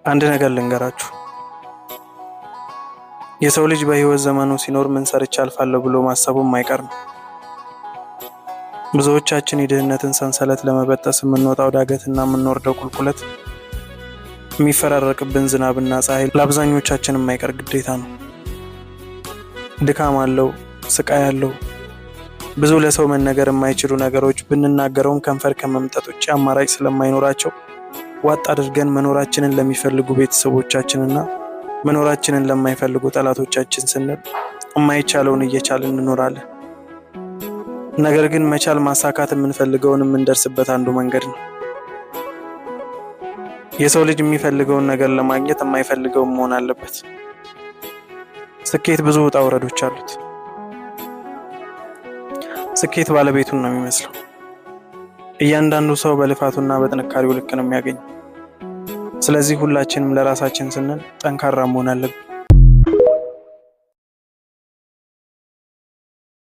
አንድ ነገር ልንገራችሁ። የሰው ልጅ በህይወት ዘመኑ ሲኖር ምን ሰርቼ አልፋለሁ ብሎ ማሰቡም አይቀር ነው። ብዙዎቻችን የድህነትን ሰንሰለት ለመበጠስ የምንወጣው ዳገትና የምንወርደው ቁልቁለት፣ የሚፈራረቅብን ዝናብና ፀሐይ ለአብዛኞቻችን የማይቀር ግዴታ ነው። ድካም አለው፣ ስቃይ አለው። ብዙ ለሰው መነገር የማይችሉ ነገሮች ብንናገረውም ከንፈር ከመምጠጥ ውጭ አማራጭ ስለማይኖራቸው ዋጥ አድርገን መኖራችንን ለሚፈልጉ ቤተሰቦቻችንና መኖራችንን ለማይፈልጉ ጠላቶቻችን ስንል የማይቻለውን እየቻልን እንኖራለን። ነገር ግን መቻል ማሳካት የምንፈልገውን የምንደርስበት አንዱ መንገድ ነው። የሰው ልጅ የሚፈልገውን ነገር ለማግኘት የማይፈልገውን መሆን አለበት። ስኬት ብዙ ውጣ ውረዶች አሉት። ስኬት ባለቤቱን ነው የሚመስለው። እያንዳንዱ ሰው በልፋቱና በጥንካሬው ልክ ነው የሚያገኘው። ስለዚህ ሁላችንም ለራሳችን ስንል ጠንካራ መሆን አለብን።